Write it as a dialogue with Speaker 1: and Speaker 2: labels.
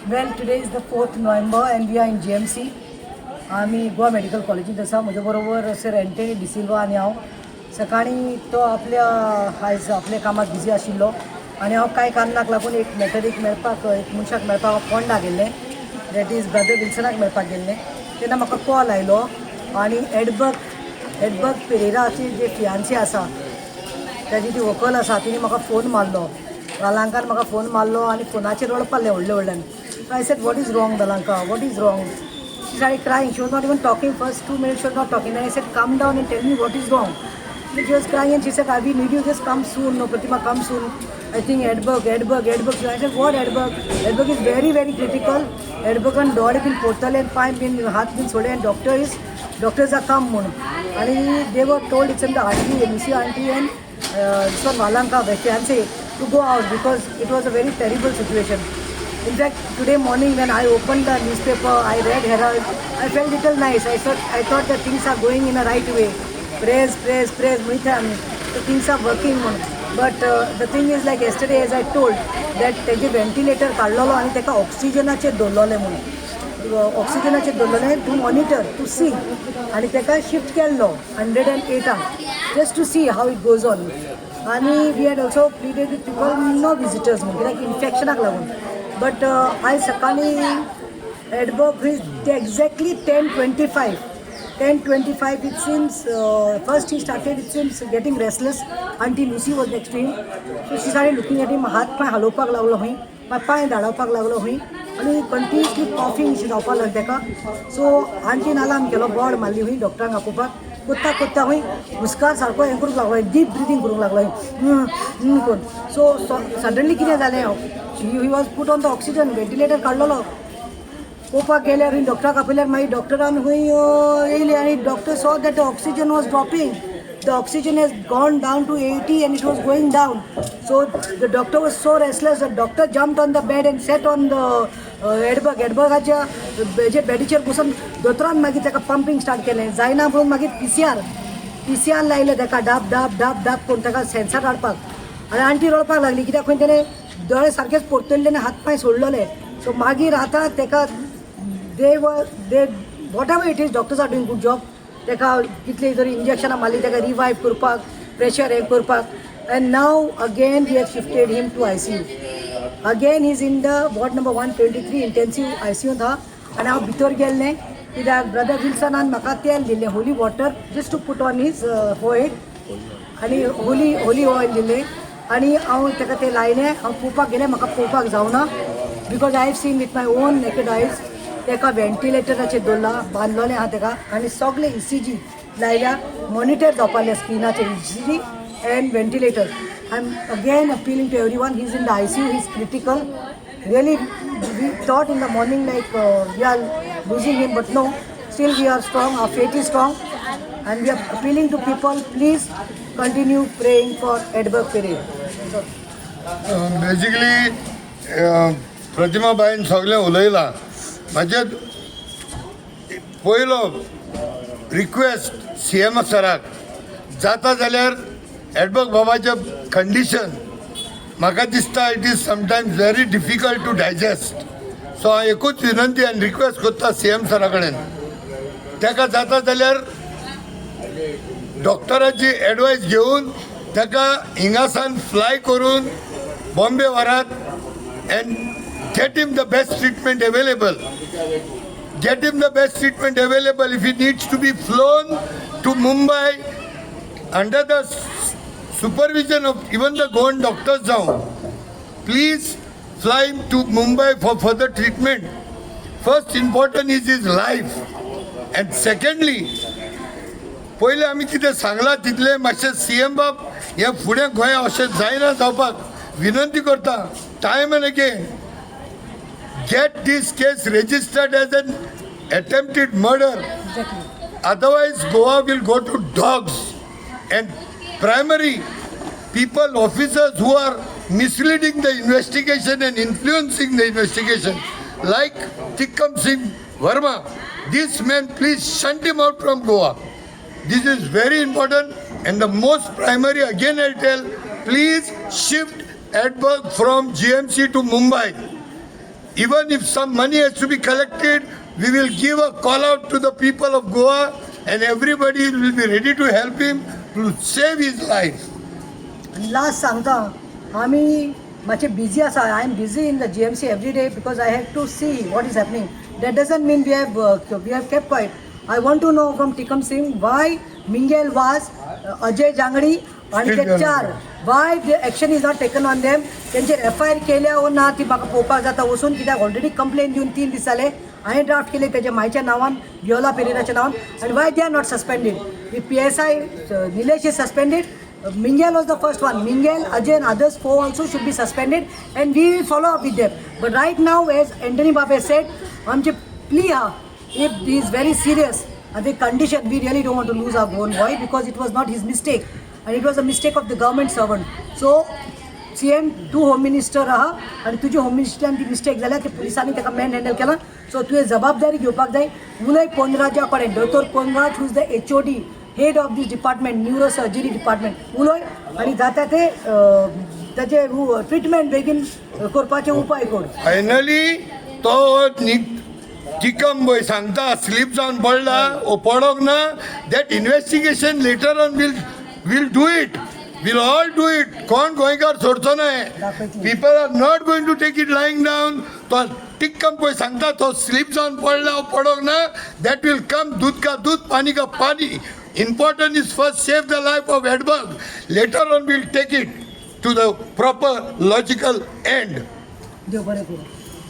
Speaker 1: Well, today is the 4th November and we are in GMC. आम्ही Goa medical कॉलेजीत आसा. म्हजे बरोबर सर एंटनी डिसिल्वा आनी हांव. सकाळी तो आयज आपल्या कामाक बिजी आशिल्लो आनी हांव कांय कारणाक लागून एक मॅटरीक मेळपाक एक मनशाक मेळपाक फोंडा गेल्लें. दॅट इज ब्रदर विल्सनाक मेळपाक गेल्लें. तेन्ना म्हाका कॉल आयलो आनी एडबर्ग पेरेराची जे फियांसी आसा ताजी ती व्हंकल आसा तिणी म्हाका फोन मारलो. दलांकान म्हाका फोन मारलो आनी फोनाचेर रडपालें व्हडल्यान. I said what is wrong दलांका, what is wrong? She started crying. She was not even talking. First 2 minutes she was not talking. Then I said, come down and tell me what is wrong. She was crying and she said, we need you, just come soon. No, Pratima, come soon. I think Edberg. So I said, what Edberg? Edberg is very, very critical. Edberg and daughter been portal and fine been heart been sole and doctors are come moon. And they were told it's in the auntie, Missy auntie and this one Valanka, fiance, to go out because it was a very terrible situation. In fact, today morning when I opened the newspaper, I read Herald, I felt little nice. I thought that things are going in a right way. Praise. So things are working. But the thing is, like yesterday as I told, that तेजे ventilator काढलेलो आणि तेका ऑक्सिजनाचे दवरलेले म्हणून. ऑक्सिजनाचे दवरलेले to monitor, to सी. आणि तेका shift केल्लो 108 just to see how it goes on. आणि we had also pleaded with people, no visitors म्हणून, like infectionाक लागून. But I सकाळी Edberg reached exactly 10:25. 10:25 it seems. First he started, it seems, getting restless. Auntie Lucy was next to him. So she started looking at him. हात पाय हलोवपाक लागलो खंय, पाय धाडवपाक लागलो खंय आनी continuously coughing अशी जावपाक लागली ताका. सो आंटीन अलार्म केलो, बोर्ड मारली खंय डॉक्टरांक आपोवपाक. कोत्ता खंय हुस्कार सारको हें करूंक लागलो, डीप ब्रिथींग करूंक लागलो करून. सो सडनली कितें जालें, he was put on the oxygen, ventilator काडलेलो. पळोवपाक गेल्यार डॉक्टराक आपयल्यार मागीर डॉक्टरान खंय येयले आनी doctor saw that the oxygen was dropping. The oxygen has gone down to 80 and it was going down. So the doctor was so restless. The doctor jumped on the bed and sat on the Edbergaच्या जे बेडीचेर बसून दोतोरान मागीर ताका pumping start केलें. जायना म्हणून मागीर PCR लायलें ताका डाब करून ताका सेन्सर काडपाक. आनी आंटी रडपाक लागली कित्याक खंय तेणें दोळे सारकेच पोरतल्ले आनी हात पांय सोडलेले. सो मागीर आतां ताका दे whatever it is, doctors are doing good job. ताका कितले तरी इंजेक्शनां मारली ताका रिवायव करपाक, प्रेशर हें करपाक. And now again we have shifted him to ICU. Again is in the ward number 123 intensive ICU हा. आनी हांव भितर गेल्लें कित्याक ब्रदर विल्सनान म्हाका तेल दिल्लें, holy water, just to put on his forehead. आनी होली ऑयल दिल्लें आनी हांव ताका तें लायलें. हांव पळोवपाक गेलें, म्हाका पळोवपाक जावना because I have seen with my own naked आयज. ताका वेंटिलेटराचेर दवरला, बांदलोलें आहा ताका आनी सगळे ECG लायल्या, मॉनिटर जावपाले स्क्रिनाचेर ECG and ventilator. I am again appealing to everyone, he is in the ICU, he is critical. Really we thought in the morning like we are losing him, but no, still we are strong, our faith is strong and we are appealing to people, please continue praying for Edberg Pereira.
Speaker 2: Basically प्रतिमाबाईन सगळें उलयलां. म्हाजे पयलो request CM सराक जाता जाल्यार Edberg बाबाचें condition म्हाका दिसता it is sometimes very difficult to digest. So हांव एकूच विनंती आनी रिक्वेस्ट करता CM सरा कडेन, ताका जाता जाल्यार डॉक्टराची एडवायस घेवन ताका हिंगासान फ्लाय करून बॉम्बे व्हरात and get him the best treatment available. Get him the best treatment available. If he needs to be flown to Mumbai under the supervision of even the Goan doctors now, please fly him to Mumbai for further treatment. First important is his life. And secondly, पहिले आमी कितें सांगलां तितलें मातशें CM बाब हें फुडें गोंय अशें जायना जावपाक विनंती करता. Time and again get this case registered as an attempted murder.
Speaker 1: Exactly.
Speaker 2: Otherwise Goa will go to dogs. And primary people, officers who are misleading the investigation and influencing the investigation, like Tikam Singh Verma. This man, please shunt him out from Goa. This is very important, and the most primary, again I'll tell, please shift Edberg from GMC to Mumbai. Even if some money has to be collected, we will give a call out to the people of Goa, and everybody will be ready to help him to save his life.
Speaker 1: Last सांगता आमी मातशें busy आसा I am busy in the GMC every day because I have to see what is happening that doesn't mean we have kept quiet I want to know from Tikam Singh why Mingel was Ajay Jangdi आणि ते चार why the action is not taken on them तेंचेर FIR केल्या ओ ना ती म्हाका पळोवपाक जाता वचून कित्याक ऑलरेडी कंप्लेन दिवन 3 दीस जाले हांवें ड्राफ्ट केले तेजे मायच्या नांवान वियोला पेरेराच्या नांवान आनी why they are not suspended the PSI Nilesh is suspended. Mingal was the first one. Mingal, Ajay and others 4 also should be suspended and we will follow up with them. But right now, as Anthony Babe said, आमचे plea ha, if he is very serious and the condition, we really don't want to lose our own boy because it was not his mistake and it was a mistake of the government servant. So CM तू home minister राहा आणि तुझी home मिनिस्टरान ती mistake जाल्या ते पुलिसांनी ताका man handle केला सो तुवें जबाबदारी घेवपाक जाय. उलय पोनराजा कडेन दोतोर Ponraj who is the HOD head of this department neuro surgery department उलय आनी जाता ते ताचे ट्रिटमेंट बेगीन करपाचे उपाय कर.
Speaker 2: फायनली तो चिकम बोय सांगता स्लीप जावन पडला ओ पडोंक ना that investigation later on will do it. We'll all do it. कोण गोंयकार सोडचो ना. People are not going to take it lying down. तो टिक्कम पळय सांगता तो स्लीप जावन पडला पडोंक ना that will come दूध का दूध पानी का पानी. Important is first save the life of Edberg. Later on we'll take it to the proper logical end.
Speaker 1: देव बरें करूं.